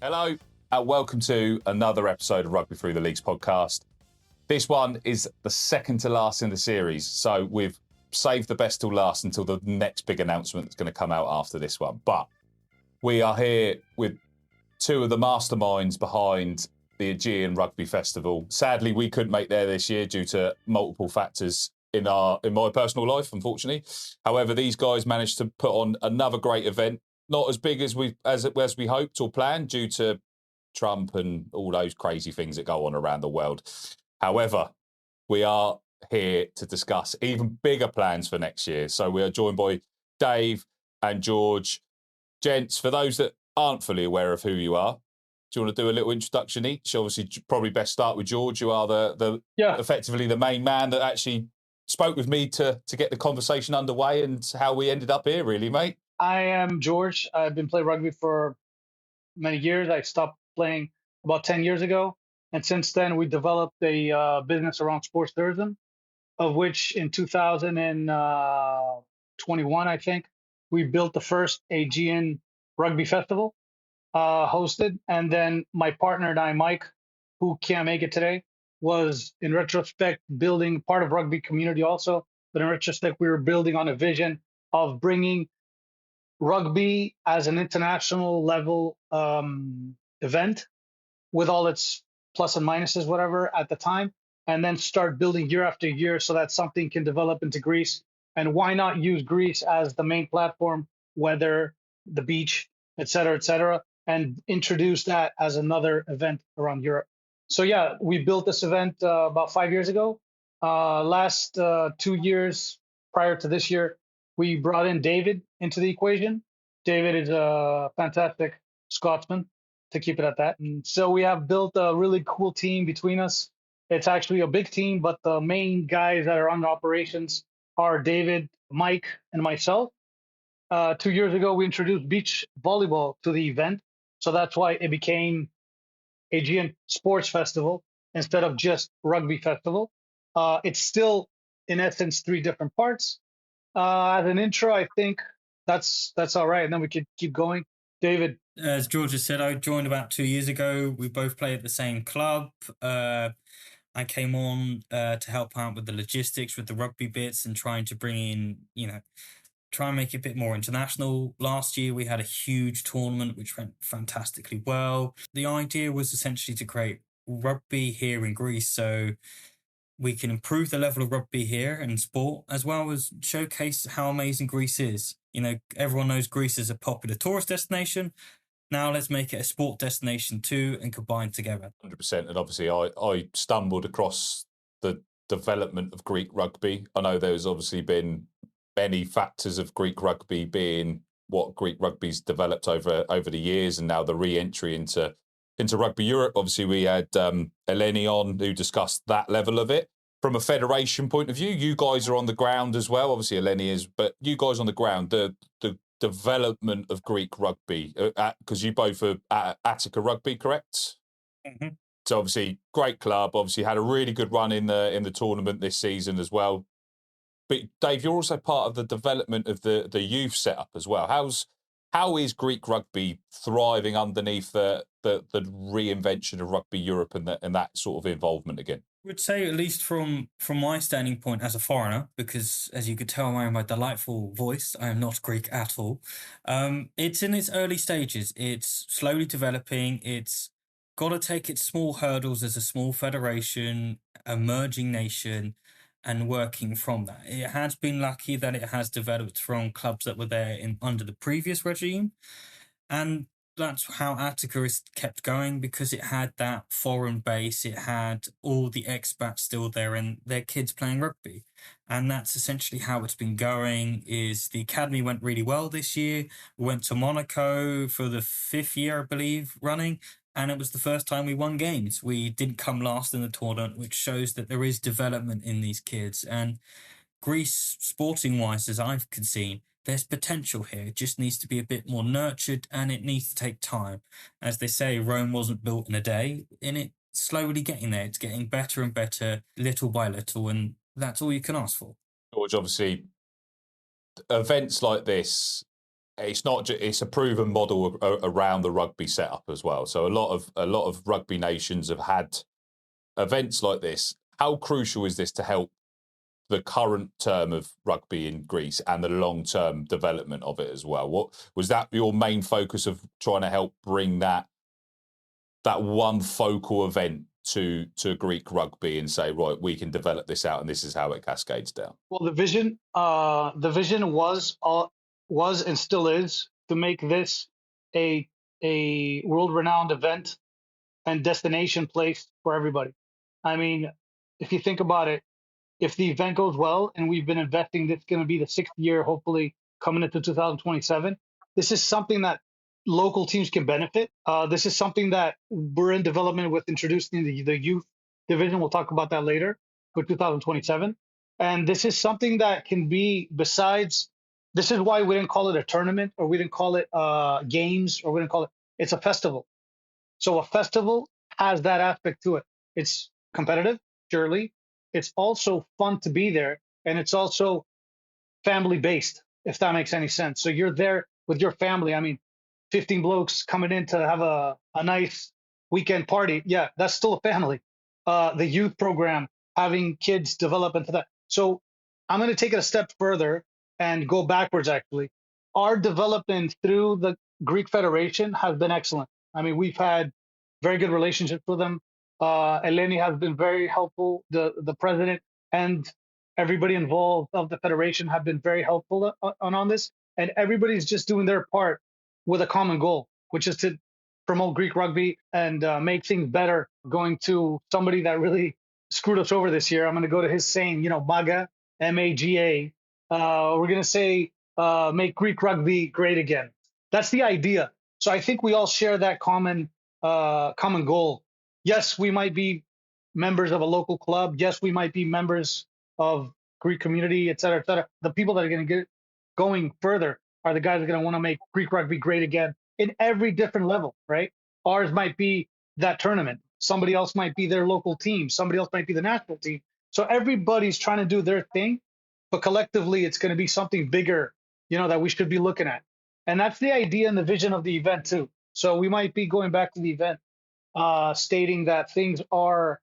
Hello, and welcome to another episode of Rugby Through the Leagues podcast. This one is the second to last in the series, so we've saved the best till last until the next big announcement that's going to come out after this one. But we are here with two of the masterminds behind the Aegean Rugby Festival. Sadly, we couldn't make there this year due to multiple factors in my personal life, unfortunately. However, these guys managed to put on another great event. Not as big as we hoped or planned due to Trump and all those crazy things that go on around the world. However, we are here to discuss even bigger plans for next year. So we are joined by Dave and George. Gents, for those that aren't fully aware of who you are, do you want to do a little introduction each? Obviously, probably best start with George. You are effectively the main man that actually spoke with me to get the conversation underway and how we ended up here, really, mate. I am George. I've been playing rugby for many years. I stopped playing about 10 years ago. And since then, we developed a business around sports tourism, of which in 2021, I think, we built the first Aegean Rugby Festival, hosted. And then my partner and I, Mike, who can't make it today, was in retrospect building part of rugby community also. But in retrospect, we were building on a vision of bringing rugby as an international level event with all its plus and minuses, whatever, at the time, and then start building year after year so that something can develop into Greece. And why not use Greece as the main platform, whether the beach, et cetera, and introduce that as another event around Europe. So yeah, we built this event about 5 years ago. Last 2 years prior to this year, we brought in David into the equation. David is a fantastic Scotsman, to keep it at that. And so we have built a really cool team between us. It's actually a big team, but the main guys that are on the operations are David, Mike, and myself. 2 years ago, we introduced beach volleyball to the event. So that's why it became Aegean Sports Festival instead of just Rugby Festival. It's still, in essence, 3 different parts. As an intro, I think that's all right. And then we could keep going. David. As George has said, I joined about 2 years ago. We both play at the same club. I came on to help out with the logistics, with the rugby bits and trying to bring in, try and make it a bit more international. Last year, we had a huge tournament, which went fantastically well. The idea was essentially to create rugby here in Greece. So we can improve the level of rugby here and sport, as well as showcase how amazing Greece is. Everyone knows Greece is a popular tourist destination. Now let's make it a sport destination too and combine together. 100%. And obviously I stumbled across the development of Greek rugby. I know there's obviously been many factors of Greek rugby being what Greek rugby's developed over the years, and now the re-entry into Rugby Europe. Obviously, we had Eleni on who discussed that level of it. From a federation point of view, you guys are on the ground as well. Obviously, Eleni is, but you guys on the ground, the development of Greek rugby, because you both are at Attica Rugby, correct? Mm-hmm. So obviously, great club. Obviously, had a really good run in the tournament this season as well. But Dave, you're also part of the development of the youth setup as well. How is Greek rugby thriving underneath the reinvention of Rugby Europe and that sort of involvement again? I would say, at least from my standing point as a foreigner, because as you could tell by my delightful voice, I am not Greek at all. It's in its early stages. It's slowly developing. It's got to take its small hurdles as a small federation, emerging nation, and working from that. It has been lucky that it has developed from clubs that were there under the previous regime. And that's how Attica is kept going, because it had that foreign base. It had all the expats still there and their kids playing rugby. And that's essentially how it's been going. Is the academy went really well this year. We went to Monaco for the 5th year, I believe, running. And it was the first time we won games. We didn't come last in the tournament, which shows that there is development in these kids. And Greece, sporting-wise, as I've seen, there's potential here. It just needs to be a bit more nurtured, and it needs to take time. As they say, Rome wasn't built in a day, and it's slowly getting there. It's getting better and better, little by little, and that's all you can ask for. George, obviously, events like this, it's not just, it's a proven model around the rugby setup as well. So a lot of rugby nations have had events like this. How crucial is this to help the current term of rugby in Greece and the long-term development of it as well? What was that your main focus of trying to help bring that one focal event to Greek rugby and say, right, we can develop this out and this is how it cascades down? Well, the vision was and still is to make this a world-renowned event and destination place for everybody. I mean, if you think about it, if the event goes well, and we've been investing, this is going to be the 6th year, hopefully coming into 2027. This is something that local teams can benefit. This is something that we're in development with, introducing the youth division. We'll talk about that later for 2027. And this is something that can be, besides, this is why we didn't call it a tournament, or we didn't call it games, or we didn't call it, it's a festival. So a festival has that aspect to it. It's competitive, surely. It's also fun to be there, and it's also family-based, if that makes any sense. So you're there with your family. I mean, 15 blokes coming in to have a nice weekend party. Yeah, that's still a family. The youth program, having kids develop into that. So I'm going to take it a step further and go backwards, actually. Our development through the Greek Federation has been excellent. I mean, we've had very good relationships with them. Eleni has been very helpful. The president and everybody involved of the federation have been very helpful on this. And everybody's just doing their part with a common goal, which is to promote Greek rugby and make things better. Going to somebody that really screwed us over this year, I'm going to go to his saying, MAGA, MAGA. We're going to say, make Greek rugby great again. That's the idea. So I think we all share that common goal. Yes, we might be members of a local club. Yes, we might be members of Greek community, et cetera, et cetera. The people that are going to get going further are the guys that are going to want to make Greek rugby great again in every different level, right? Ours might be that tournament. Somebody else might be their local team. Somebody else might be the national team. So everybody's trying to do their thing, but collectively it's going to be something bigger, that we should be looking at. And that's the idea and the vision of the event too. So we might be going back to the event, stating that things are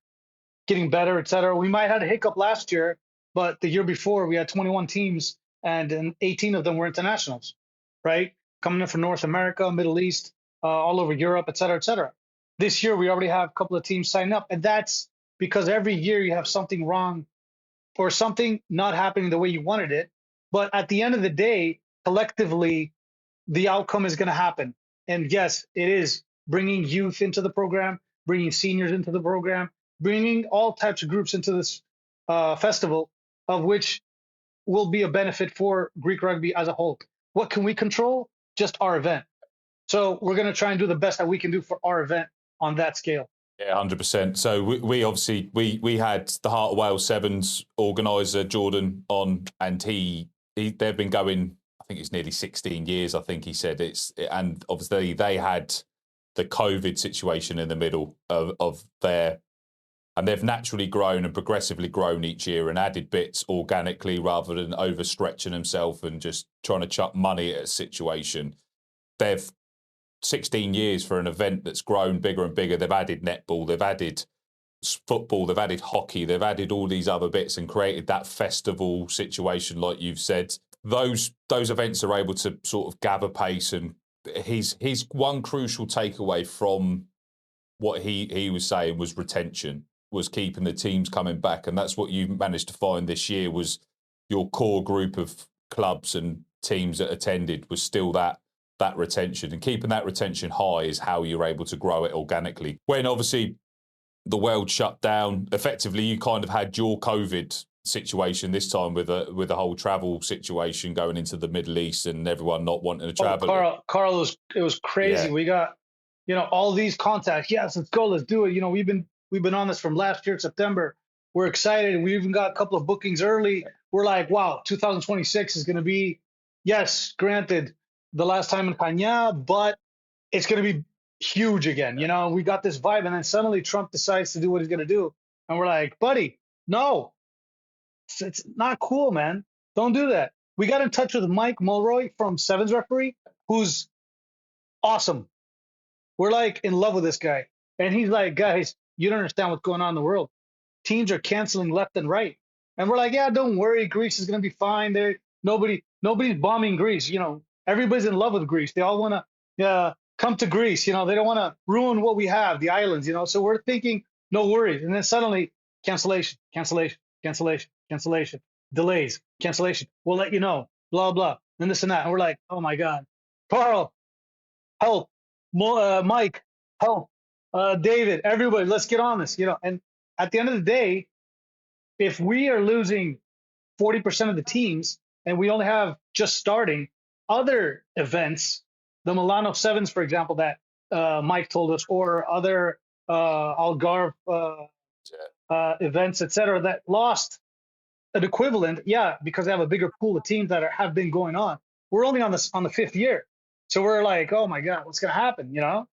getting better, et cetera. We might have had a hiccup last year, but the year before we had 21 teams and 18 of them were internationals, right? Coming in from North America, Middle East, all over Europe, et cetera, et cetera. This year we already have a couple of teams signing up, and that's because every year you have something wrong or something not happening the way you wanted it. But at the end of the day, collectively, the outcome is going to happen. And yes, it is bringing youth into the program, bringing seniors into the program, bringing all types of groups into this festival, of which will be a benefit for Greek rugby as a whole. What can we control? Just our event. So we're going to try and do the best that we can do for our event on that scale. Yeah, 100%. So we obviously we had the Heart of Wales Sevens organizer Jordan on, and they've been going, I think it's nearly 16 years. I think he said and obviously they had the COVID situation in the middle of their, and they've naturally grown and progressively grown each year and added bits organically rather than overstretching themselves and just trying to chuck money at a situation. They've 16 years for an event that's grown bigger and bigger. They've added netball, they've added football, they've added hockey, they've added all these other bits and created that festival situation, like you've said. Those events are able to sort of gather pace, and his one crucial takeaway from what he was saying was retention, was keeping the teams coming back, and that's what you managed to find this year. Was your core group of clubs and teams that attended was still that retention, and keeping that retention high is how you're able to grow it organically. When obviously the world shut down, effectively you kind of had your COVID situation this time with the whole travel situation going into the Middle East and everyone not wanting to travel. Carl, it was crazy. Yeah. We got all these contacts. Yes, let's go, let's do it. We've been on this from last year, September. We're excited. We even got a couple of bookings early. We're like, wow, 2026 is going to be, yes, granted, the last time in Kenya, but it's going to be huge again. We got this vibe, and then suddenly Trump decides to do what he's going to do. And we're like, buddy, no, it's not cool, man. Don't do that. we got in touch with Mike Mulroy from Sevens referee, who's awesome. We're like in love with this guy. And he's like, guys, you don't understand what's going on in the world. Teams are canceling left and right. And we're like, yeah, don't worry. Greece is going to be fine. Nobody's bombing Greece. You know, everybody's in love with Greece. They all want to come to Greece. You know, they don't want to ruin what we have, the islands, you know. So we're thinking, no worries. And then suddenly cancellation, delays, cancellation. We'll let you know, blah, blah, and this and that. And we're like, oh my God, Carl, help. Mike, help. David, everybody, let's get on this, you know. And at the end of the day, if we are losing 40% of the teams and we only have just starting other events, the Milano Sevens, for example, that Mike told us, or other Algarve events, etc., that lost an equivalent, because they have a bigger pool of teams that have been going on. We're only on the fifth year. So we're like, oh my God, what's going to happen, you know?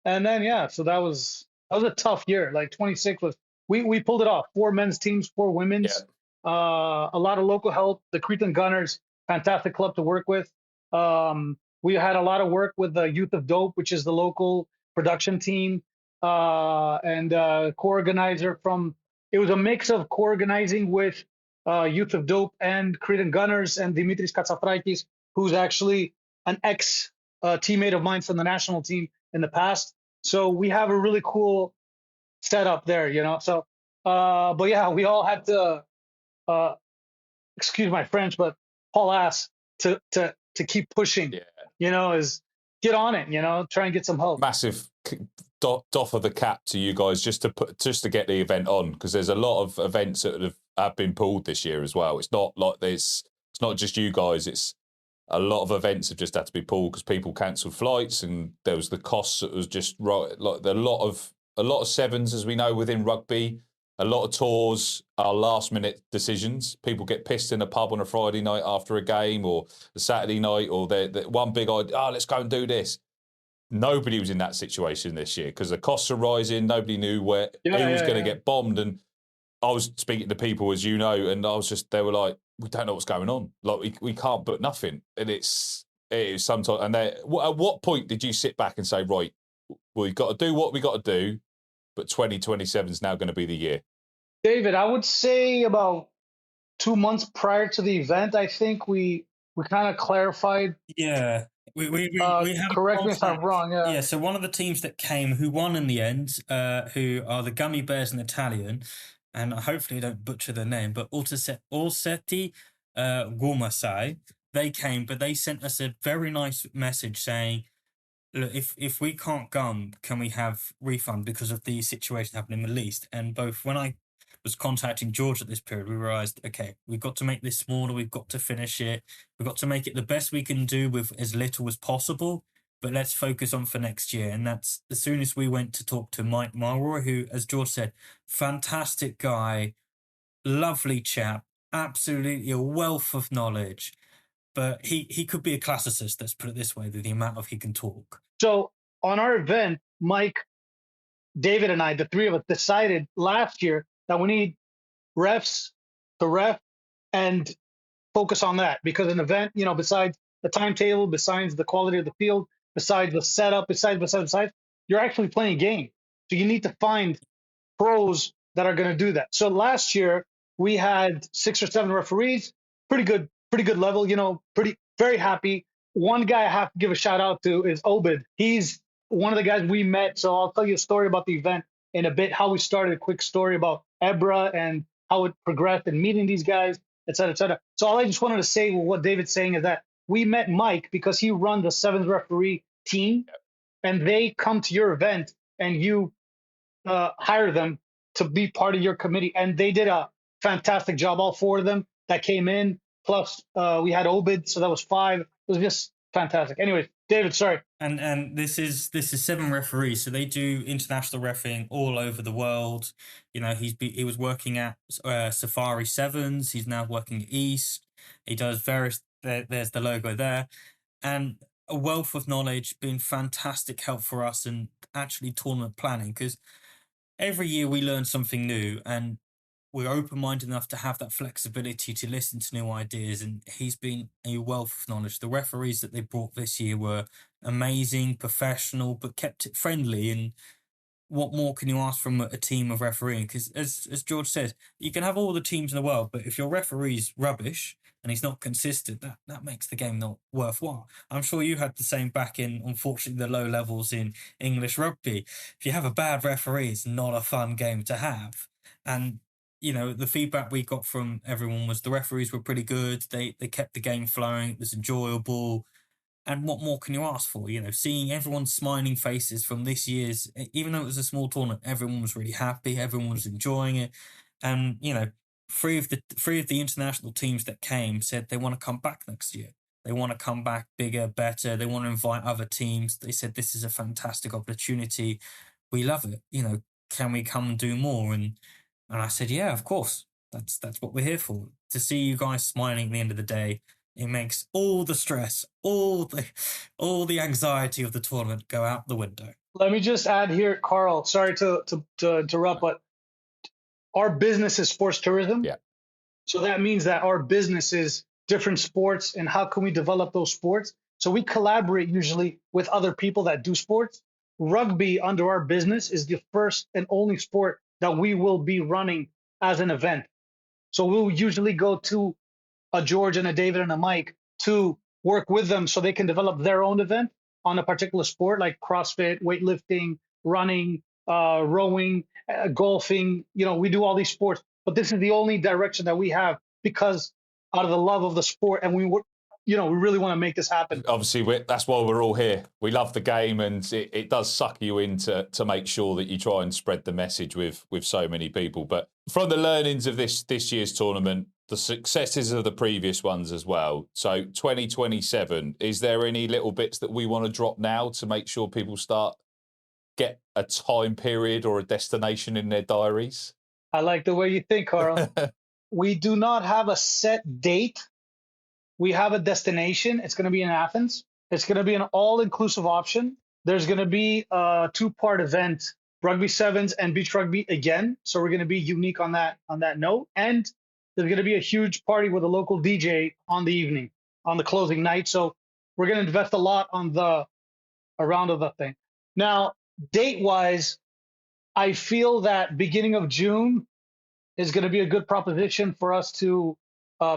And then, so that was a tough year. Like 26 was, we pulled it off. 4 men's teams, 4 women's, a lot of local help. The Cretan Gunners, fantastic club to work with. We had a lot of work with the Youth of Dope, which is the local production team, and co-organizer it was a mix of co-organizing with Youth of Dope and Cretan Gunners, and Dimitris Katsafrakis, who's actually an ex-teammate of mine from the national team in the past. So we have a really cool setup there, you know. So, but yeah, we all had to, excuse my French, but haul ass to keep pushing. Yeah. You know, is get on it. You know, try and get some help. Massive doff of the cap to you guys just to get the event on, because there's a lot of events that have been pulled this year as well. It's not like it's not just you guys. It's a lot of events have just had to be pulled because people cancelled flights, and there was the costs that was just right. Like a lot of sevens, as we know within rugby, a lot of tours are last minute decisions. People get pissed in a pub on a Friday night after a game, or a Saturday night, or they one big idea. Oh, let's go and do this. Nobody was in that situation this year because the costs are rising. Nobody knew who was going to get bombed, and I was speaking to people, as you know, and they were like, we don't know what's going on. Like we can't book nothing. And it is sometimes, and at what point did you sit back and say, right, we've got to do what we got to do, but 2027 is now going to be the year? David, I would say about 2 months prior to the event, I think we kind of clarified. Yeah. We had correct me if I'm wrong. Yeah. Yeah. So one of the teams that came, who won in the end, who are the Gummy Bears in Italian, and hopefully I don't butcher their name, but Orsetti Gomasai, they came, but they sent us a very nice message saying, look, if we can't come, can we have refund because of the situation happening in the Middle East? And both when I was contacting George at this period, we realized, okay, we've got to make this smaller, we've got to finish it, we've got to make it the best we can do with as little as possible, but let's focus on for next year. And that's as soon as we went to talk to Mike Mulroy, who, as George said, fantastic guy, lovely chap, absolutely a wealth of knowledge, but he could be a classicist, let's put it this way, the amount of he can talk. So on our event, Mike, David, and I, the three of us, decided last year that we need refs to ref and focus on that, because an event, you know, besides the timetable, besides the quality of the field, besides the setup, besides, you're actually playing a game. So you need to find pros that are going to do that. So last year we had 6 or 7 referees, pretty good level, you know, very happy. One guy I have to give a shout out to is Obed. He's one of the guys we met. So I'll tell you a story about the event in a bit, how we started, a quick story about Ebra and how it progressed and meeting these guys, et cetera, et cetera. So all I just wanted to say with what David's saying is that we met Mike because he runs a sevens referee team, and they come to your event and you hire them to be part of your committee. And they did a fantastic job, all 4 of them that came in. Plus we had Obed, so that was 5. It was just fantastic. Anyways, David, sorry. And this is 7 referees, so they do international refereeing all over the world. You know, he was working at Safari Sevens. He's now working at East. He does various. There's the logo there, and a wealth of knowledge, been fantastic help for us and actually tournament planning, because every year we learn something new, and we're open-minded enough to have that flexibility to listen to new ideas, and he's been a wealth of knowledge. The referees that they brought this year were amazing, professional, but kept it friendly. And what more can you ask from a team of refereeing? Because as George says, you can have all the teams in the world, but if your referee's rubbish and he's not consistent, that makes the game not worthwhile. I'm sure you had the same back in, unfortunately, the low levels in English rugby. If you have a bad referee, it's not a fun game to have. And the feedback we got from everyone was the referees were pretty good. They kept the game flowing. It was enjoyable. And what more can you ask for? Seeing everyone's smiling faces from this year's, even though it was a small tournament, everyone was really happy. Everyone was enjoying it. And, three of the international teams that came said they want to come back next year. They want to come back bigger, better. They want to invite other teams. They said, this is a fantastic opportunity. We love it. Can we come and do more? And I said, yeah, of course. That's what we're here for. To see you guys smiling at the end of the day, it makes all the stress, all the anxiety of the tournament go out the window. Let me just add here, Carl, sorry to interrupt, but our business is sports tourism. Yeah. So that means that our business is different sports and how can we develop those sports? So we collaborate usually with other people that do sports. Rugby under our business is the first and only sport that we will be running as an event. So we'll usually go to a George and a David and a Mike to work with them so they can develop their own event on a particular sport like CrossFit, weightlifting, running, rowing, golfing. We do all these sports, but this is the only direction that we have because out of the love of the sport, and we really want to make this happen. Obviously, that's why we're all here. We love the game, and it does suck you in to make sure that you try and spread the message with so many people. But from the learnings of this year's tournament, the successes of the previous ones as well. So 2027, is there any little bits that we want to drop now to make sure people get a time period or a destination in their diaries? I like the way you think, Carl. We do not have a set date. We have a destination. It's going to be in Athens. It's going to be an all-inclusive option. There's going to be a 2-part event, rugby sevens and beach rugby again. So we're going to be unique on that note. And there's going to be a huge party with a local DJ on the evening, on the closing night. So we're going to invest a lot on around of the thing. Now, date-wise, I feel that beginning of June is going to be a good proposition for us to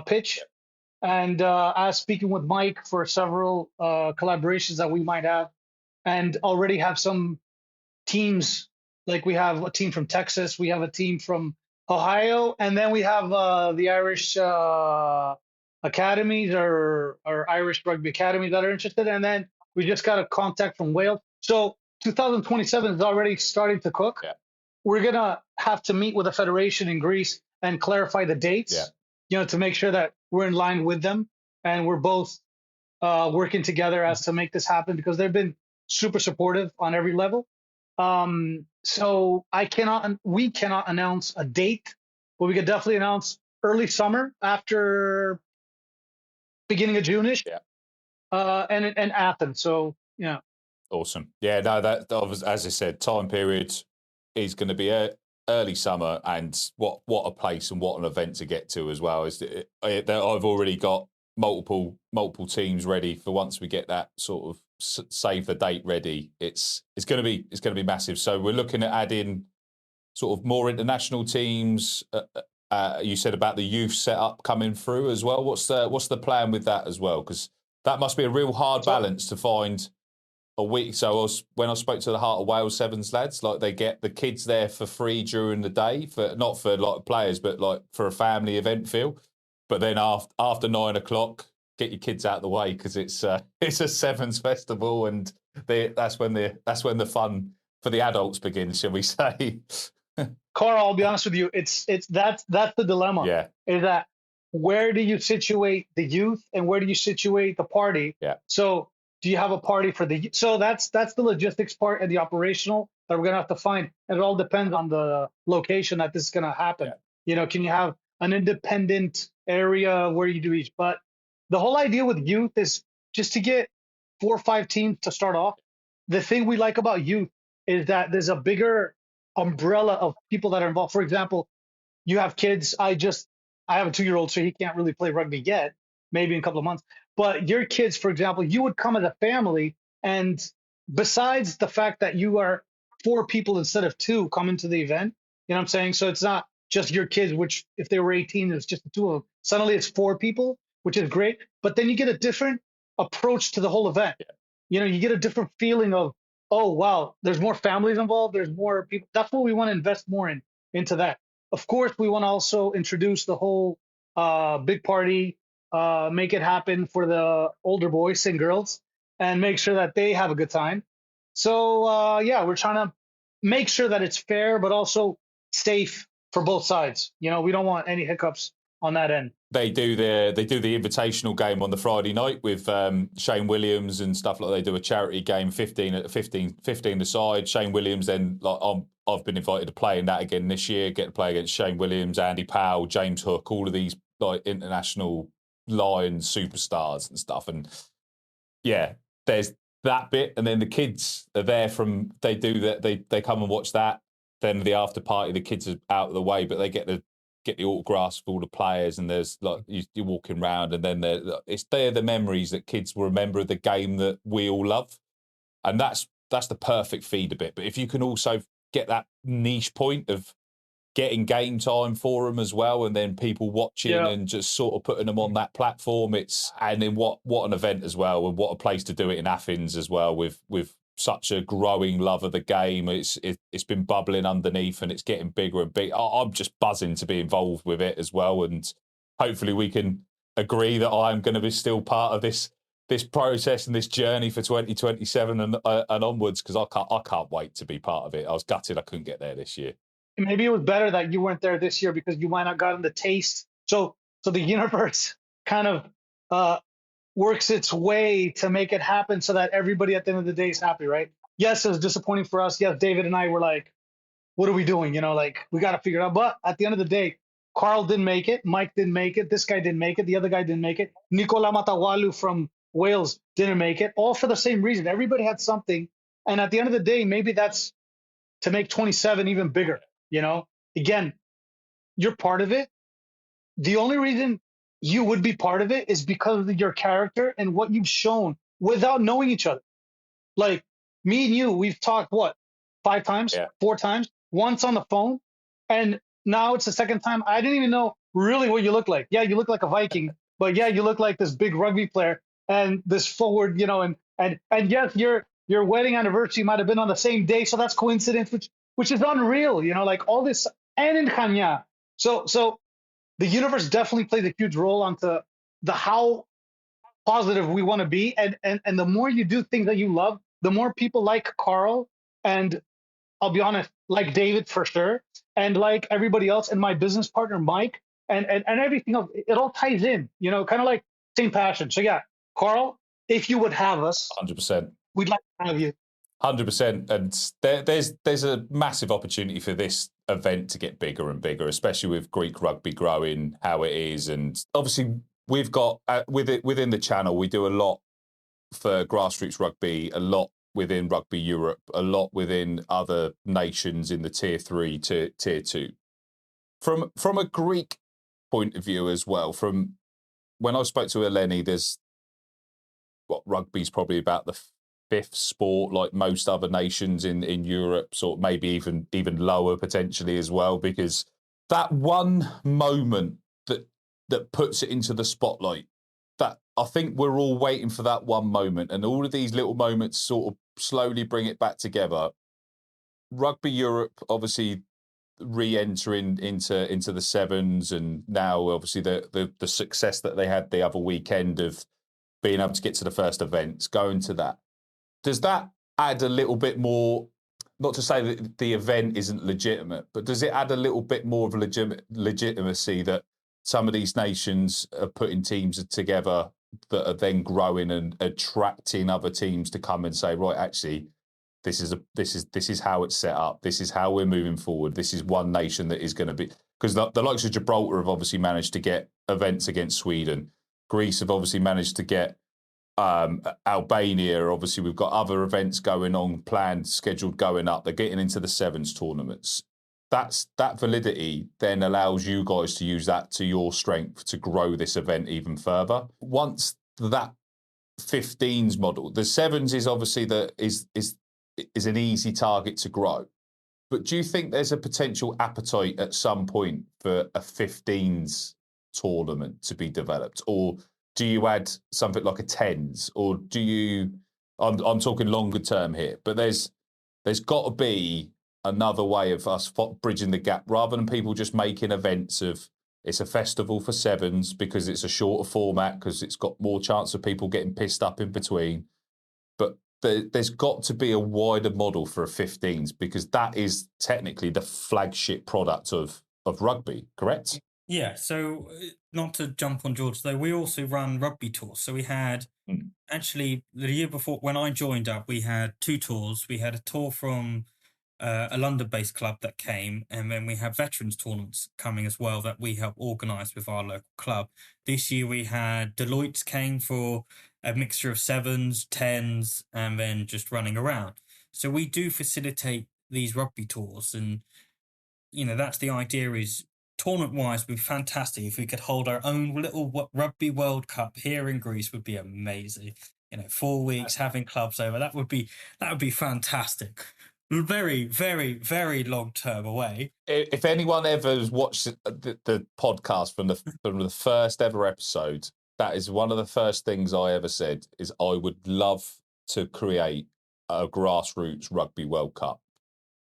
pitch. And as speaking with Mike for several collaborations that we might have, and already have some teams, like we have a team from Texas, we have a team from Ohio, and then we have the Irish academies or Irish rugby academies that are interested. And then we just got a contact from Wales. So 2027 is already starting to cook. Yeah. We're going to have to meet with the federation in Greece and clarify the dates, to make sure that we're in line with them. And we're both working together as to make this happen because they've been super supportive on every level. So we cannot announce a date, but we could definitely announce early summer after beginning of June-ish, and Athens. So, yeah. Awesome. Yeah, no, that was, as I said, time period is going to be early summer, and what a place and what an event to get to as well. I've already got multiple teams ready for once we get that sort of save the date ready. It's going to be massive. So we're looking at adding sort of more international teams. You said about the youth setup coming through as well. What's the plan with that as well? Because that must be a real hard balance to find a week. So when I spoke to the Heart of Wales Sevens lads, like they get the kids there for free during the day, not for like players, but like for a family event feel. But then after 9 o'clock, get your kids out of the way because it's a Sevens festival, and that's when the fun for the adults begins, shall we say? Carl, I'll be honest with you. That's the dilemma. Yeah. Is that where do you situate the youth and where do you situate the party? Yeah. So do you have a party for the youth? So that's the logistics part and the operational that we're gonna have to find. And it all depends on the location that this is gonna happen. Yeah. Can you have an independent area where you do each? But the whole idea with youth is just to get 4 or 5 teams to start off. The thing we like about youth is that there's a bigger umbrella of people that are involved. For example, you have kids. I have a 2-year-old, so he can't really play rugby yet, maybe in a couple of months. But your kids, for example, you would come as a family, and besides the fact that you are 4 people instead of 2 coming to the event, you know what I'm saying? So it's not just your kids, which if they were 18, it was just the 2 of them. Suddenly it's 4 people, which is great. But then you get a different approach to the whole event. Yeah. You know, you get a different feeling of, oh, wow, there's more families involved. There's more people. That's what we want to invest more into that. Of course, we want to also introduce the whole big party, make it happen for the older boys and girls, and make sure that they have a good time. So, yeah, we're trying to make sure that it's fair, but also safe for both sides. You know, we don't want any hiccups on that end. They do the invitational game on the Friday night with Shane Williams and stuff like. They do a charity game, 15 aside. Shane Williams, then I've been invited to play in that again this year. Get to play against Shane Williams, Andy Powell, James Hook, all of these like international Lions superstars and stuff. And yeah, there's that bit, and then the kids are there from. They do that. They come and watch that. Then the after party, the kids are out of the way, but they get the autographs for all the players, and there's like you're walking around, and then they're the memories that kids will remember of the game that we all love, and that's the perfect feeder bit. But if you can also get that niche point of getting game time for them as well, and then people watching and just sort of putting them on that platform, and then what an event as well, and what a place to do it in Athens as well with such a growing love of the game. It's been bubbling underneath, and it's getting bigger and bigger. I'm just buzzing to be involved with it as well, and hopefully we can agree that I'm going to be still part of this process and this journey for 2027 and onwards, because I can't wait to be part of it. I was gutted I couldn't get there this year. Maybe it was better that you weren't there this year, because you might not gotten the taste. So the universe kind of works its way to make it happen so that everybody at the end of the day is happy, right? Yes, it was disappointing for us. Yes, David and I were like, what are we doing? You know, like, we got to figure it out. But at the end of the day, Carl didn't make it. Mike didn't make it. This guy didn't make it. The other guy didn't make it. Nicola Matawalu from Wales didn't make it. All for the same reason. Everybody had something. And at the end of the day, maybe that's to make 27 even bigger. You know, again, you're part of it. The only reason you would be part of it is because of your character and what you've shown without knowing each other. Like me and you, we've talked, 5 times, 4 times, once on the phone. And now it's the second time. I didn't even know really what you look like. Yeah, you look like a Viking, but yeah, you look like this big rugby player and this forward, you know, and yes, your wedding anniversary might have been on the same day. So that's coincidence, which is unreal, you know, like all this, and in Kenya. So the universe definitely plays a huge role onto the how positive we want to be. And the more you do things that you love, the more people like Carl, and I'll be honest, like David for sure, and like everybody else, and my business partner, Mike, and everything else, it all ties in, you know, kind of like same passion. So yeah, Carl, if you would have us, 100%. We'd like to have you. 100%, and there's a massive opportunity for this event to get bigger and bigger, especially with Greek rugby growing how it is. And obviously we've got within the channel, we do a lot for grassroots rugby, a lot within Rugby Europe, a lot within other nations in the tier 3 to tier 2. From a Greek point of view as well, from when I spoke to Eleni, there's rugby's probably about the 5th sport, like most other nations in Europe, sort of maybe even lower potentially as well, because that one moment that puts it into the spotlight, that I think we're all waiting for that one moment, and all of these little moments sort of slowly bring it back together. Rugby Europe obviously re-entering into the sevens, and now obviously the success that they had the other weekend of being able to get to the first events, going to that. Does that add a little bit more, not to say that the event isn't legitimate, but does it add a little bit more of a legitimacy that some of these nations are putting teams together that are then growing and attracting other teams to come and say, right, actually, this is how it's set up. This is how we're moving forward. This is one nation that is going to be, because the likes of Gibraltar have obviously managed to get events against Sweden. Greece have obviously managed to get Albania. Obviously, we've got other events going on, planned, scheduled, going up. They're getting into the sevens tournaments. that validity then allows you guys to use that to your strength to grow this event even further. Once that 15s model, the 7s is obviously is an easy target to grow. But do you think there's a potential appetite at some point for a 15s tournament to be developed, or do you add something like a 10s, or do you? I'm talking longer term here, but there's got to be another way of us bridging the gap rather than people just making events of it's a festival for 7s because it's a shorter format because it's got more chance of people getting pissed up in between. But there's got to be a wider model for a 15s because that is technically the flagship product of rugby, correct? Yeah, so not to jump on George, though, we also run rugby tours. So we had, actually, the year before, when I joined up, we had 2 tours. We had a tour from a London-based club that came, and then we have veterans tournaments coming as well that we help organise with our local club. This year we had Deloitte's came for a mixture of 7s, 10s, and then just running around. So we do facilitate these rugby tours, and that's the idea. Is tournament-wise, would be fantastic if we could hold our own little Rugby World Cup here in Greece. Would be amazing. 4 weeks having clubs over, that would be fantastic. Very, very, very long term away. If anyone ever has watched the podcast from the first ever episode, that is one of the first things I ever said is I would love to create a grassroots Rugby World Cup.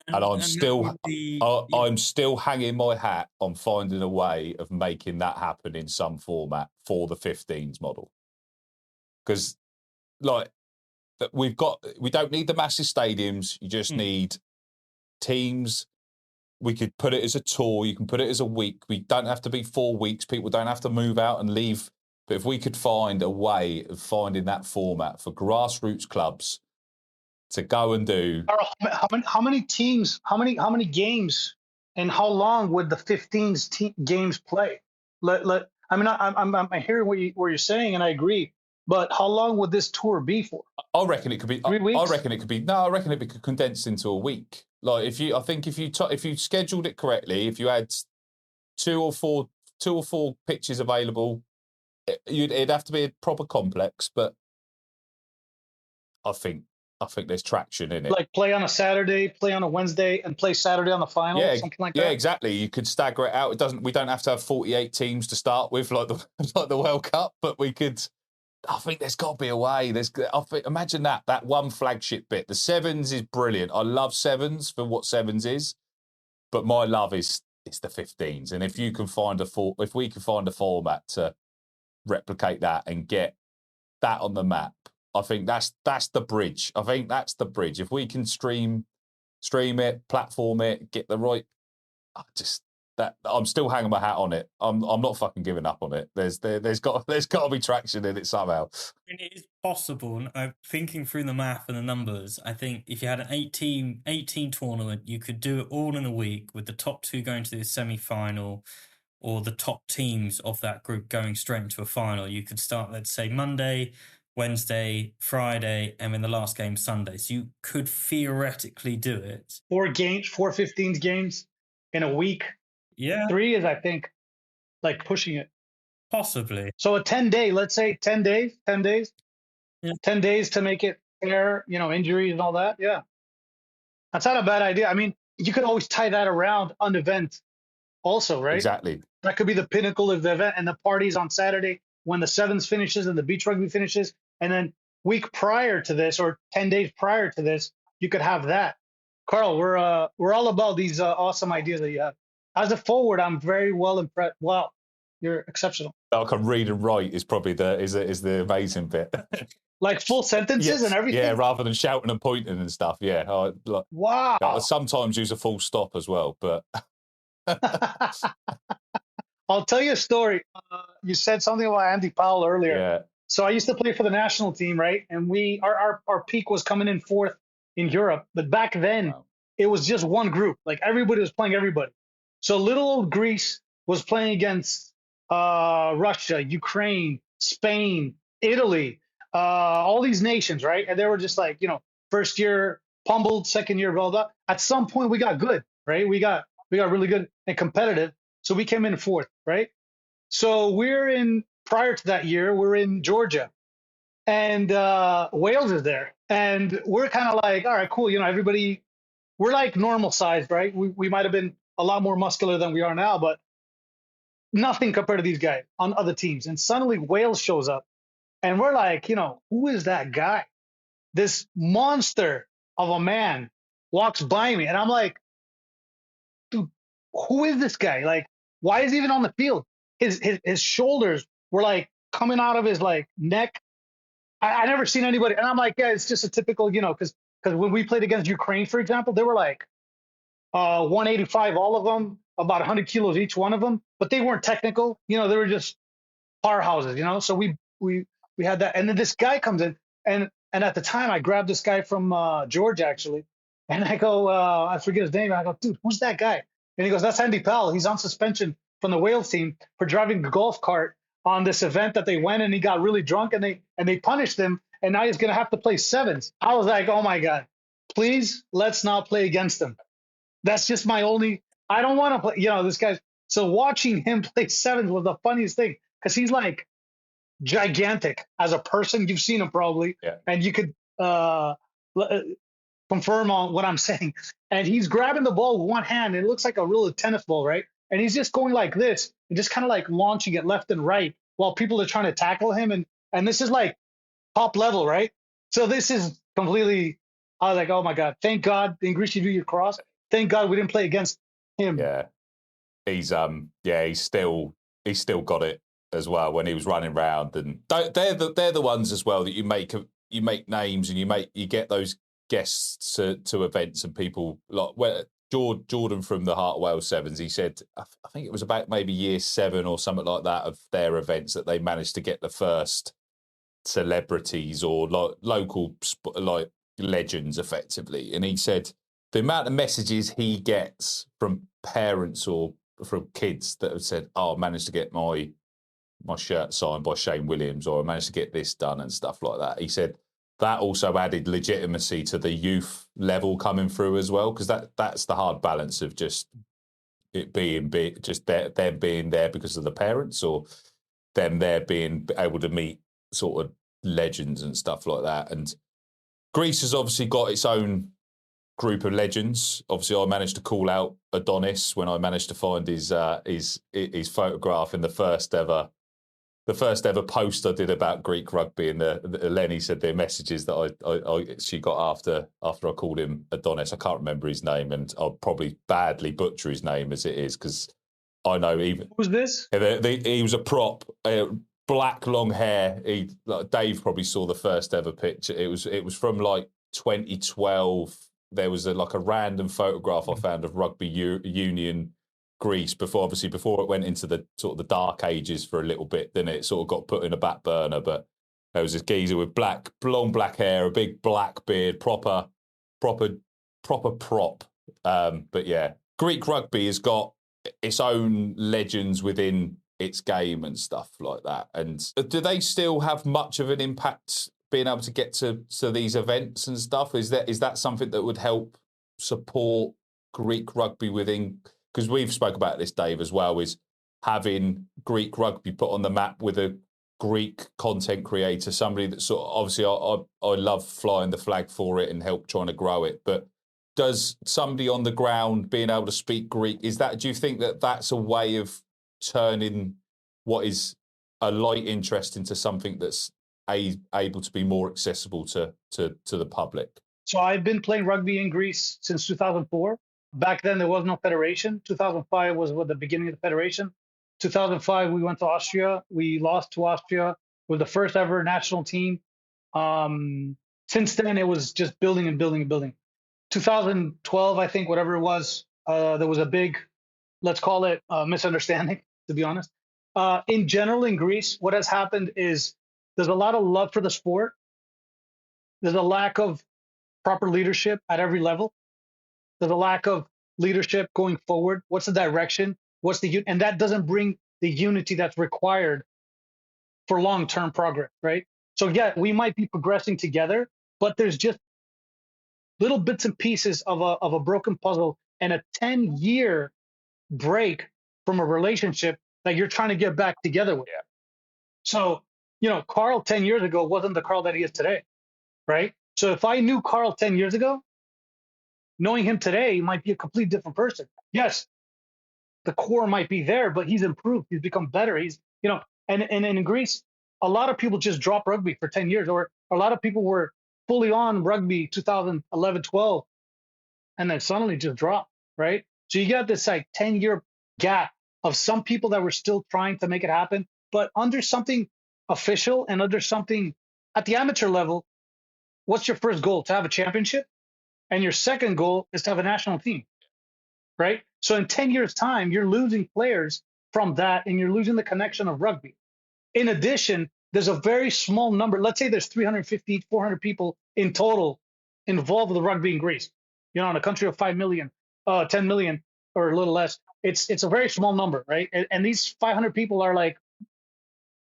And I'm still hanging my hat on finding a way of making that happen in some format for the 15s model. Because, we don't need the massive stadiums. You just need teams. We could put it as a tour. You can put it as a week. We don't have to be 4 weeks. People don't have to move out and leave. But if we could find a way of finding that format for grassroots clubs to go and do. How many teams? How many games? And how long would the 15s games play? I'm hearing what you're saying, and I agree. But how long would this tour be for? I reckon it could be. 3 weeks? I reckon it could be. No, I reckon it could be condensed into a week. Like if you scheduled it correctly, if you had two or four pitches available, it'd have to be a proper complex. But I think there's traction in it. Like play on a Saturday, play on a Wednesday, and play Saturday on the final, something like that. Yeah, exactly. You could stagger it out. We don't have to have 48 teams to start with, like the World Cup, but we could. I think there's got to be a way. Imagine that one flagship bit. The 7s is brilliant. I love 7s for what 7s is, but my love is the 15s. And if we can find a format to replicate that and get that on the map, I think that's the bridge. I think that's the bridge. If we can stream it, platform it, get the right, I'm still hanging my hat on it. I'm not fucking giving up on it. There's got to be traction in it somehow. It is possible. Thinking through the math and the numbers, I think if you had an 18 tournament, you could do it all in a week with the top 2 going to the semi-final, or the top teams of that group going straight into a final. You could start, let's say, Monday, Wednesday, Friday, and then the last game Sunday. So you could theoretically do it. 4 15s games in a week. Yeah. 3 is, I think, like pushing it. Possibly. So a 10-day, let's say 10 days. Yeah. 10 days to make it fair, injuries and all that. Yeah. That's not a bad idea. I mean, you could always tie that around an event also, right? Exactly. That could be the pinnacle of the event, and the parties on Saturday when the 7s finishes and the beach rugby finishes. And then week prior to this, or 10 days prior to this, you could have that. Carl, we're all about these awesome ideas that you have. As a forward, I'm very well impressed. Wow, you're exceptional. I can read and write is probably the amazing bit. Like full sentences and everything? Yeah, rather than shouting and pointing and stuff. Yeah. Wow. I sometimes use a full stop as well, but... I'll tell you a story. You said something about Andy Powell earlier. Yeah. So I used to play for the national team, right? And our peak was coming in 4th in Europe. But back then, It was just one group. Like everybody was playing everybody. So little old Greece was playing against Russia, Ukraine, Spain, Italy, all these nations, right? And they were just like, first year pummeled, second year, blah, blah. At some point, we got good, right? We got We got really good and competitive. So we came in fourth, right? So prior to that year, we're in Georgia, and Wales is there. And we're kind of like, all right, cool. Everybody, we're like normal sized, right? We might have been a lot more muscular than we are now, but nothing compared to these guys on other teams. And suddenly Wales shows up, and we're like, who is that guy? This monster of a man walks by me, and I'm like, dude, who is this guy? Like, why is he even on the field? His shoulders were like coming out of his like neck. I never seen anybody, and I'm like, yeah, it's just a typical, because when we played against Ukraine, for example, they were like 185, all of them, about 100 kilos each one of them, but they weren't technical. They were just powerhouses. So we had that, and then this guy comes in, and at the time I grabbed this guy from Georgia actually, and I go, I forget his name. I go, dude, who's that guy? And he goes, that's Andy Powell. He's on suspension from the Wales team for driving a golf cart on this event that they went, and he got really drunk, and they punished him, and now he's gonna have to play sevens. I was like, oh my God, please let's not play against him. That's just my only. I don't want to play. This guy's. So watching him play sevens was the funniest thing, because he's like gigantic as a person. You've seen him probably, yeah. And you could confirm on what I'm saying. And he's grabbing the ball with one hand, and it looks like a real tennis ball, right? And he's just going like this and just kind of like launching it left and right while people are trying to tackle him. And this is like top level, right? So this is completely. I was like, oh my God, thank God, Ingrid, you do your cross. Thank God we didn't play against him. Yeah, he's still got it as well when he was running around, and they're the ones as well that you make names, and you get those guests to events, and people like Jordan from the Heart of Wales Sevens. He said, I think it was about maybe year 7 or something like that of their events that they managed to get the first celebrities or local like legends effectively, and he said the amount of messages he gets from parents or from kids that have said, oh, I managed to get my shirt signed by Shane Williams, or I managed to get this done and stuff like that. He said that also added legitimacy to the youth level coming through as well, because that's the hard balance of just it being just them being there because of the parents, or them there being able to meet sort of legends and stuff like that. And Greece has obviously got its own group of legends. Obviously, I managed to call out Adonis when I managed to find his photograph in the first ever post I did about Greek rugby, and Lenny said their messages that she got after I called him Adonis. I can't remember his name, and I'll probably badly butcher his name as it is, because I know even who's this? He was a prop. Black long hair. Dave probably saw the first ever picture. It was from like 2012. There was a random photograph I found of Rugby Union Greece before it went into the sort of the dark ages for a little bit. Then it sort of got put in a back burner. But there was this geezer with long black hair, a big black beard, proper prop. But yeah, Greek rugby has got its own legends within its game and stuff like that. And do they still have much of an impact being able to get to these events and stuff? Is that something that would help support Greek rugby within? Because we've spoke about this, Dave, as well, is having Greek rugby put on the map with a Greek content creator, somebody that sort of, obviously I love flying the flag for it and help trying to grow it. But does somebody on the ground being able to speak Greek, do you think that that's a way of turning what is a light interest into something that's able to be more accessible to the public? So I've been playing rugby in Greece since 2004. Back then there was no federation. 2005 was the beginning of the federation. 2005 we went to Austria. We lost to Austria. We're the first ever national team. Since then it was just building and building and building. 2012, I think, whatever it was, there was a big, let's call it misunderstanding, to be honest. In general, in Greece, what has happened is there's a lot of love for the sport. There's a lack of proper leadership at every level. There's a lack of leadership going forward. What's the direction? And that doesn't bring the unity that's required for long-term progress, right? So yeah, we might be progressing together, but there's just little bits and pieces of a broken puzzle, and a 10-year break from a relationship that you're trying to get back together with. Yeah. So, Carl 10 years ago wasn't the Carl that he is today, right? So if I knew Carl 10 years ago, knowing him today might be a completely different person. Yes, the core might be there, but he's improved. He's become better. And in Greece, a lot of people just dropped rugby for 10 years, or a lot of people were fully on rugby 2011, 12, and then suddenly just dropped, right? So you got this like 10-year gap of some people that were still trying to make it happen, but under something official and under something at the amateur level. What's your first goal? To have a championship? And your second goal is to have a national team, right? So in 10 years' time, you're losing players from that, and you're losing the connection of rugby. In addition, there's a very small number. Let's say there's 350, 400 people in total involved with the rugby in Greece. In a country of 5 million, 10 million, or a little less, it's a very small number, right? And these 500 people are like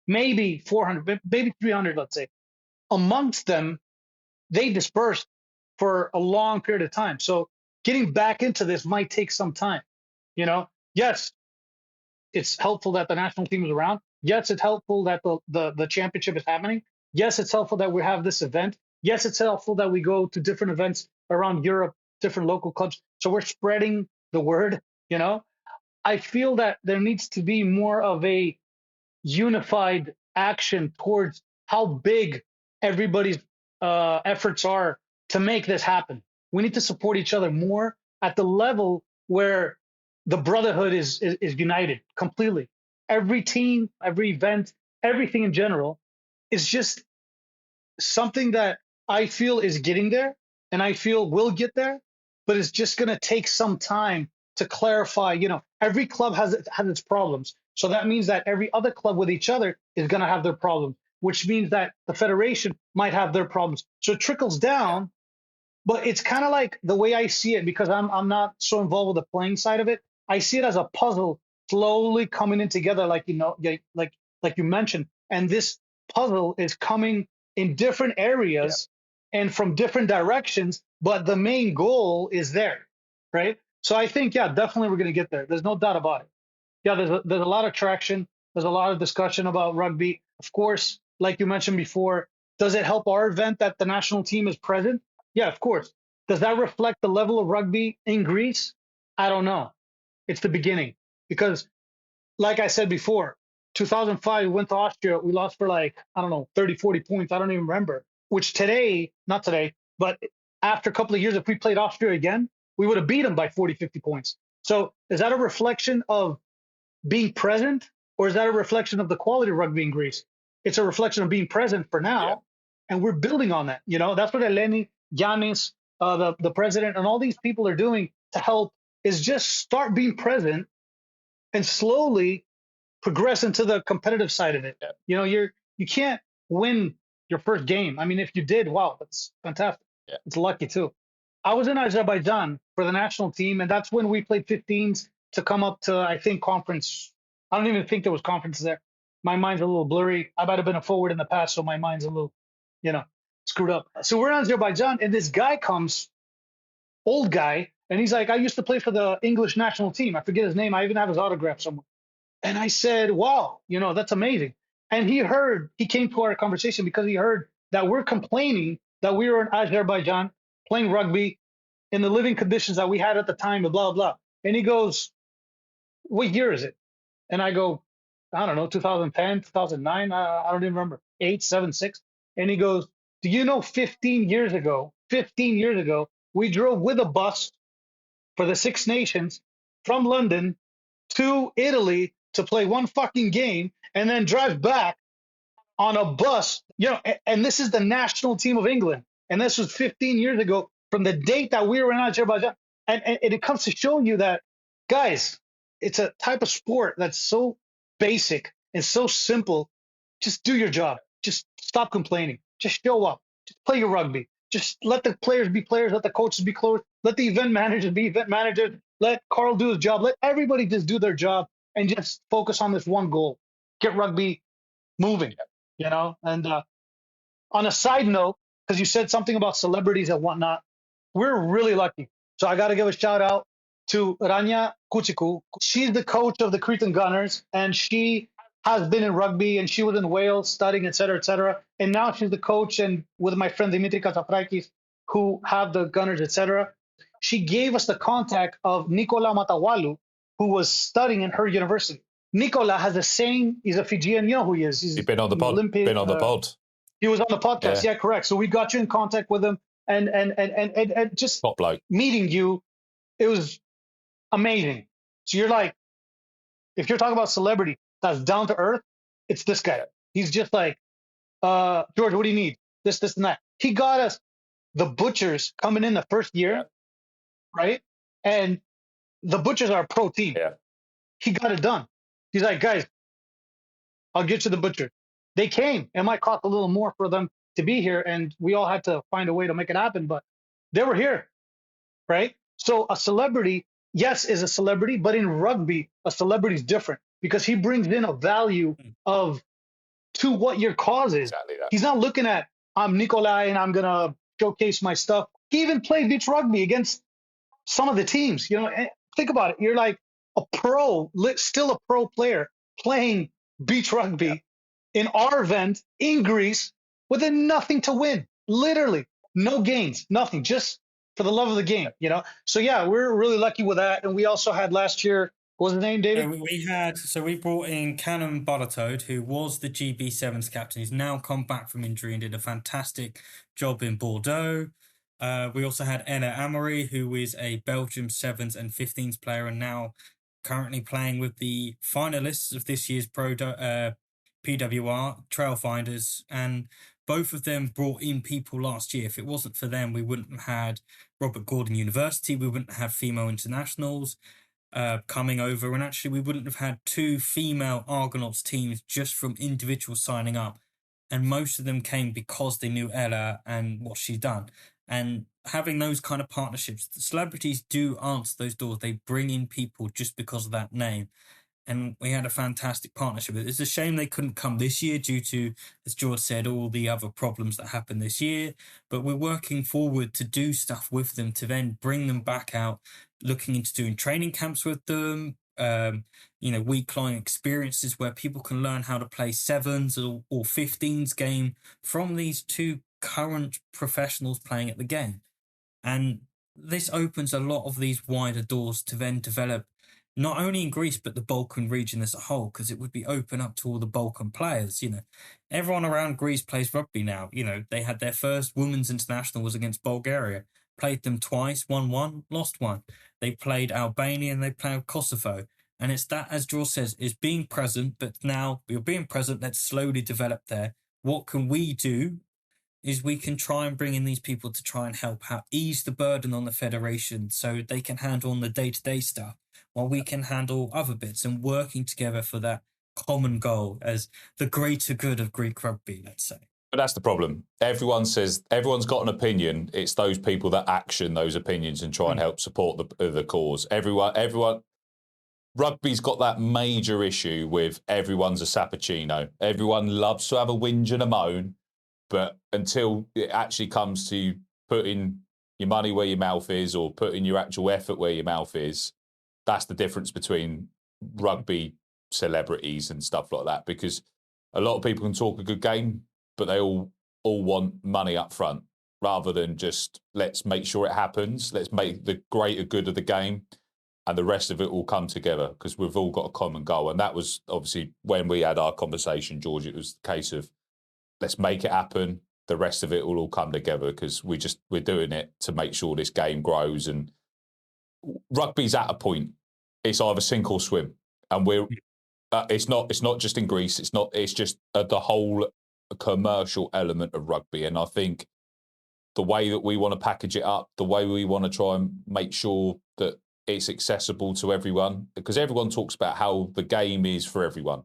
maybe 400, maybe 300, let's say. Amongst them, they dispersed for a long period of time. So getting back into this might take some time. Yes, it's helpful that the national team is around. Yes, it's helpful that the championship is happening. Yes, it's helpful that we have this event. Yes, it's helpful that we go to different events around Europe, different local clubs. So we're spreading the word. I feel that there needs to be more of a unified action towards how big everybody's efforts are to make this happen. We need to support each other more at the level where the brotherhood is united completely. Every team, every event, everything in general is just something that I feel is getting there, and I feel will get there, but it's just going to take some time to clarify. Every club has its problems. So that means that every other club with each other is going to have their problems, which means that the federation might have their problems. So it trickles down, but it's kind of like the way I see it, because I'm not so involved with the playing side of it. I see it as a puzzle slowly coming in together, like you mentioned. And this puzzle is coming in different areas and from different directions, but the main goal is there, right? So I think, definitely we're going to get there. There's no doubt about it. There's a lot of traction. There's a lot of discussion about rugby. Of course, like you mentioned before, does it help our event that the national team is present? Yeah, of course. Does that reflect the level of rugby in Greece? I don't know. It's the beginning. Because, like I said before, 2005, we went to Austria. We lost for 30, 40 points. I don't even remember. Which today, not today, but after a couple of years, if we played Austria again, we would have beat them by 40, 50 points. So is that a reflection of being present, or is that a reflection of the quality of rugby in Greece? It's a reflection of being present for now, and we're building on that. That's what Eleni, Giannis, the president, and all these people are doing to help, is just start being present and slowly progress into the competitive side of it. You can't win your first game. I mean, if you did, wow, that's fantastic. It's lucky too. I was in Azerbaijan for the national team, and that's when we played 15s to come up to, I think, conference. I don't even think there was conference there. My mind's a little blurry. I might have been a forward in the past, so my mind's a little, screwed up. So we're in Azerbaijan, and this guy comes, old guy, and he's like, I used to play for the English national team. I forget his name. I even have his autograph somewhere. And I said, wow, that's amazing. And he came to our conversation because he heard that we're complaining that we were in Azerbaijan playing rugby in the living conditions that we had at the time, and blah, blah. And he goes, what year is it? And I go, I don't know, 2010, 2009, I don't even remember, 8, 7, 6. And he goes, do you know 15 years ago, we drove with a bus for the Six Nations from London to Italy to play one fucking game and then drive back on a bus, and this is the national team of England. And this was 15 years ago from the date that we were in Azerbaijan. And it comes to show you that, guys, it's a type of sport that's so basic and so simple. Just do your job. Just stop complaining. Just show up. Just play your rugby. Just let the players be players. Let the coaches be coaches. Let the event managers be event managers. Let Carl do his job. Let everybody just do their job and just focus on this one goal. Get rugby moving, And on a side note, because you said something about celebrities and whatnot, we're really lucky. So I got to give a shout out to Rania Kuchiku. She's the coach of the Cretan Gunners, and she has been in rugby, and she was in Wales studying, et cetera, et cetera. And now she's the coach, and with my friend Dimitri Katsafrakis, who have the Gunners, et cetera. She gave us the contact of Nicola Matawalu, who was studying in her university. Nicola has the same, he's a Fijian, you know who he is. He's been on the pod. Olympic, been on the pod. He was on the podcast, yeah, correct. So we got you in contact with him, and just Top bloke. meeting you, it was amazing. So you're like, if you're talking about celebrity that's down to earth, it's this guy. He's just like, George, what do you need? This, and that. He got us the butchers coming in the first year, right? And the butchers are a pro team. Yeah. He got it done. He's like, guys, I'll get you the butcher. They came. It might cost a little more for them to be here, and we all had to find a way to make it happen, but they were here, right? So a celebrity, yes, is a celebrity, but in rugby, a celebrity is different because he brings in a value of to what your cause is. Exactly that. He's not looking at, I'm Nikolai and I'm going to showcase my stuff. He even played beach rugby against some of the teams. You know, think about it. You're like a pro, still a pro player playing beach rugby in our event in Greece with nothing to win. Literally, no gains, nothing, just for the love of the game, you know? So, yeah, we're really lucky with that. And we also had last year, what was his name, David? We brought in Canon Buttatoad, who was the GB7's captain. He's now come back from injury and did a fantastic job in Bordeaux. We also had Ella Amory, who is a Belgium 7s and 15s player and now currently playing with the finalists of this year's PWR, Trailfinders, and both of them brought in people last year. If it wasn't for them, we wouldn't have had Robert Gordon University, we wouldn't have female internationals coming over, and actually we wouldn't have had 2 female Argonauts teams just from individuals signing up. And most of them came because they knew Ella and what she's done. And having those kind of partnerships, the celebrities do answer those doors. They bring in people just because of that name. And we had a fantastic partnership. It's a shame they couldn't come this year due to, as George said, all the other problems that happened this year. But we're working forward to do stuff with them to then bring them back out, looking into doing training camps with them, week-long experiences where people can learn how to play 7s or 15s game from these 2 current professionals playing at the game. And this opens a lot of these wider doors to then develop not only in Greece, but the Balkan region as a whole, because it would be open up to all the Balkan players. You know, everyone around Greece plays rugby now. You know, they had their first women's international was against Bulgaria, played them twice, won 1, lost 1. They played Albania and they played Kosovo. And it's that, as George says, is being present, but now you're being present, let's slowly develop there. What can we do is we can try and bring in these people to try and help out, ease the burden on the federation so they can handle on the day-to-day stuff while we can handle other bits, and working together for that common goal as the greater good of Greek rugby, let's say. But that's the problem. Everyone says, everyone's got an opinion. It's those people that action those opinions and try and help support the cause. Everyone, rugby's got that major issue with everyone's a Sappuccino. Everyone loves to have a whinge and a moan, but until it actually comes to putting your money where your mouth is or putting your actual effort where your mouth is, that's the difference between rugby celebrities and stuff like that. Because a lot of people can talk a good game, but they all want money up front rather than just let's make sure it happens. Let's make the greater good of the game, and the rest of it will come together because we've all got a common goal. And that was obviously when we had our conversation, George. It was the case of let's make it happen. The rest of it will all come together because we're doing it to make sure this game grows. And rugby's at a point; it's either sink or swim, and we're. It's not just in Greece. It's just the whole commercial element of rugby. And I think the way that we want to package it up, the way we want to try and make sure that it's accessible to everyone, because everyone talks about how the game is for everyone.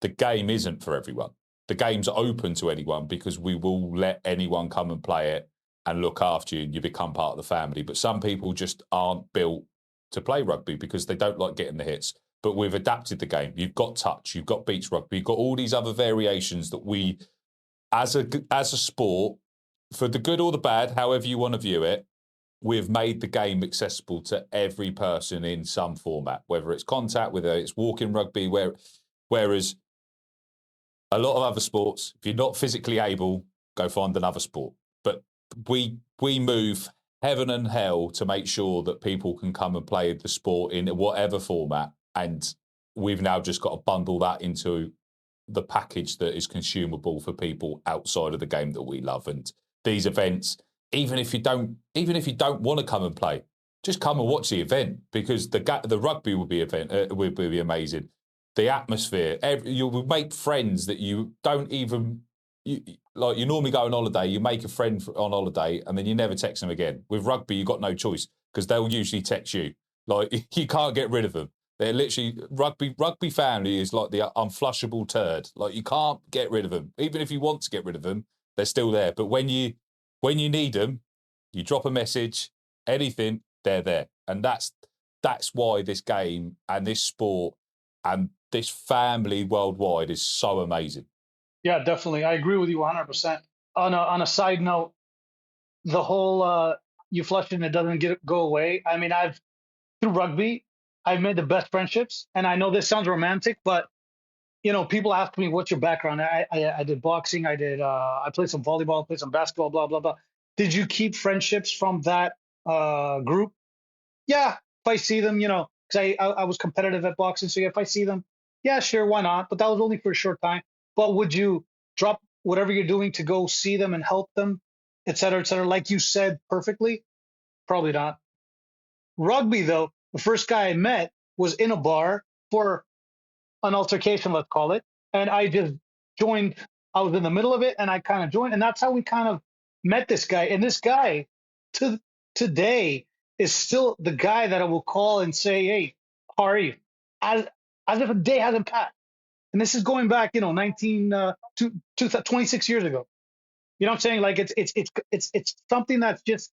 The game isn't for everyone. The game's open to anyone because we will let anyone come and play it and look after you and you become part of the family. But some people just aren't built to play rugby because they don't like getting the hits. But we've adapted the game. You've got touch, you've got beach rugby, you've got all these other variations that we, as a sport, for the good or the bad, however you want to view it, we've made the game accessible to every person in some format, whether it's contact, whether it's walking rugby, whereas a lot of other sports, if you're not physically able, go find another sport. But we move heaven and hell to make sure that people can come and play the sport in whatever format. And we've now just got to bundle that into the package that is consumable for people outside of the game that we love. And these events, even if you don't want to come and play, just come and watch the event, because the rugby will be amazing. The atmosphere, you will make friends that you don't even like. You normally go on holiday, you make a friend on holiday, and then you never text them again. With rugby, you got no choice, because they'll usually text you. Like, you can't get rid of them. They're literally rugby family is like the unflushable turd. Like, you can't get rid of them. Even if you want to get rid of them, they're still there. But when you need them, you drop a message, anything, they're there. And that's why this game and this sport and this family worldwide is so amazing. Yeah, definitely. I agree with you 100%. On a side note, the whole you flush it and it doesn't go away. I mean, through rugby, I've made the best friendships, and I know this sounds romantic, but people ask me, "What's your background?" I did boxing, I played some volleyball, played some basketball, blah blah blah. Did you keep friendships from that group? Yeah, if I see them, because I was competitive at boxing, so if I see them, yeah, sure, why not? But that was only for a short time. But would you drop whatever you're doing to go see them and help them, et cetera, like you said perfectly? Probably not. Rugby, though, the first guy I met was in a bar for an altercation, let's call it. And I just joined. I was in the middle of it, and I kind of joined. And that's how we kind of met this guy. And this guy, to today, is still the guy that I will call and say, "Hey, how are you?" As if a day hasn't passed. And this is going back, 26 years ago. You know what I'm saying? Like, it's something that's just,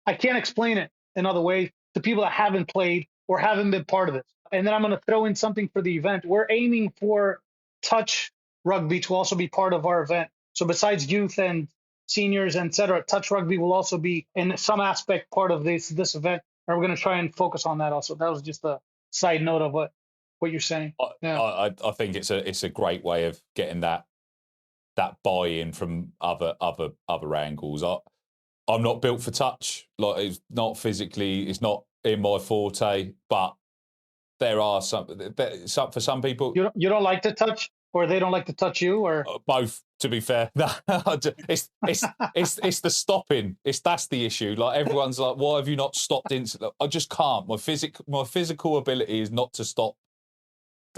I can't explain it in other ways to people that haven't played or haven't been part of this. And then I'm going to throw in something for the event. We're aiming for touch rugby to also be part of our event. So besides youth and seniors, et cetera, touch rugby will also be in some aspect part of this event. And we're going to try and focus on that also. That was just a side note of what you're saying. Yeah. I think it's a great way of getting that buy-in from other angles. I'm not built for touch. Like, it's not physically, it's not in my forte. But there are some for some people. You don't like to touch, or they don't like to touch you, or both. To be fair, it's the stopping. That's the issue. Like, everyone's like, "Why have you not stopped instantly?" I just can't. My physical ability is not to stop.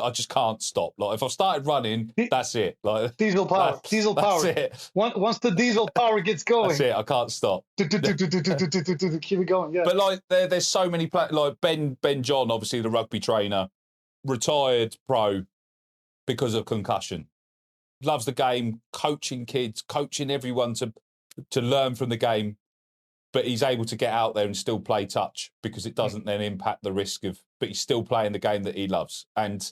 I just can't stop. Like, if I've started running, that's it. Like, diesel power. That's it. Once the diesel power gets going, that's it. I can't stop. Keep it going. Yeah. But like, there's so many like Ben John, obviously the rugby trainer, retired pro because of concussion. Loves the game, coaching kids, coaching everyone to learn from the game. But he's able to get out there and still play touch, because it doesn't then impact the risk of. But he's still playing the game that he loves. And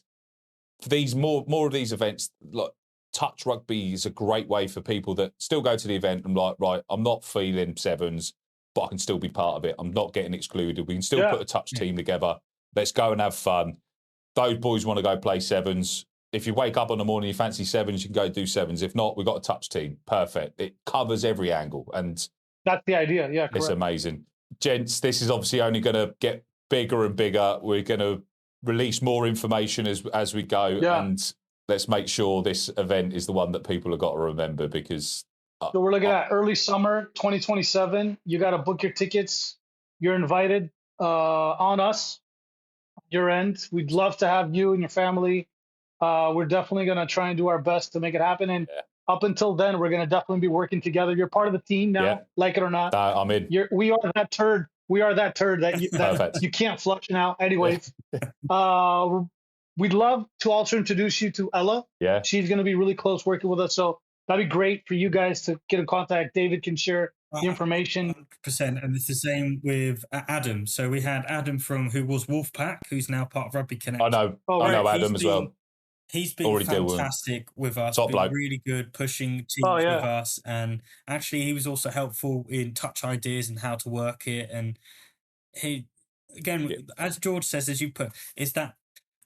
for these more of these events, like touch rugby, is a great way for people that still go to the event and like, right, I'm not feeling sevens, but I can still be part of it. I'm not getting excluded. We can still put a touch team together. Let's go and have fun. Those boys want to go play sevens. If you wake up on the morning, you fancy sevens, you can go do sevens. If not, we've got a touch team. Perfect. It covers every angle. And that's the idea. Yeah, correct. It's amazing. Gents, this is obviously only going to get bigger and bigger. We're going to release more information as we go. Yeah. And let's make sure this event is the one that people have got to remember, because... So we're looking at early summer 2027. You got to book your tickets. You're invited on us, your end. We'd love to have you and your family. We're definitely going to try and do our best to make it happen. And up until then, we're going to definitely be working together. You're part of the team now, like it or not. I'm in. We are that turd. We are that turd that you can't flush now. Anyways, we'd love to also introduce you to Ella. Yeah. She's going to be really close working with us. So that'd be great for you guys to get in contact. David can share the information. 100%. And it's the same with Adam. So we had Adam who was Wolfpack, who's now part of Rugby Connect. I know. I know Adam as well. He's been Already deal with him. fantastic with us, Top been bloke. really good pushing teams Oh, yeah. with us. And actually, he was also helpful in touch ideas and how to work it. And he, again, Yeah. as George says, as you put, is that,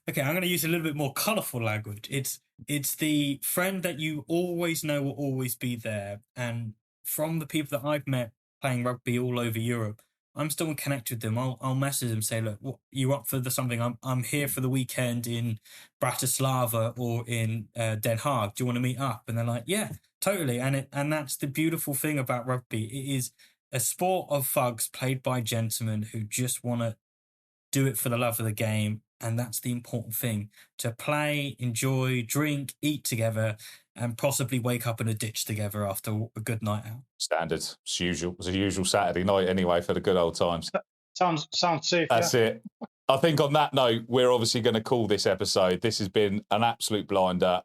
okay, I'm going to use a little bit more colourful language. It's the friend that you always know will always be there. And from the people that I've met playing rugby all over Europe, I'm still connected with them. I'll message them, say, look, what, you up for something? I'm here for the weekend in Bratislava or in Den Haag. Do you want to meet up? And they're like, yeah, totally. And that's the beautiful thing about rugby. It is a sport of thugs played by gentlemen who just want to do it for the love of the game. And that's the important thing, to play, enjoy, drink, eat together, and possibly wake up in a ditch together after a good night out. Standard. It's usual. It's a usual Saturday night anyway for the good old times. Sounds safe. That's it. I think on that note, we're obviously going to call this episode. This has been an absolute blinder.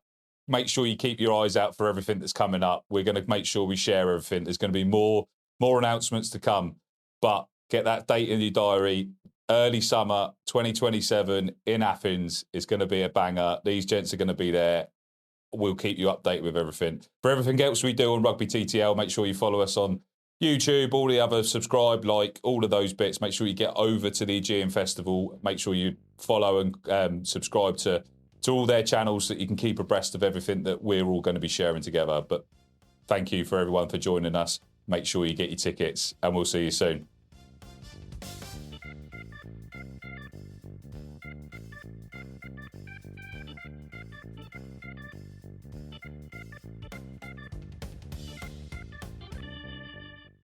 Make sure you keep your eyes out for everything that's coming up. We're going to make sure we share everything. There's going to be more announcements to come, but get that date in your diary. Early summer 2027 in Athens is going to be a banger. These gents are going to be there. We'll keep you updated with everything. For everything else we do on Rugby TTL, make sure you follow us on YouTube, all the other, subscribe, like, all of those bits. Make sure you get over to the Aegean Festival. Make sure you follow and subscribe to all their channels so that you can keep abreast of everything that we're all going to be sharing together. But thank you for everyone for joining us. Make sure you get your tickets and we'll see you soon.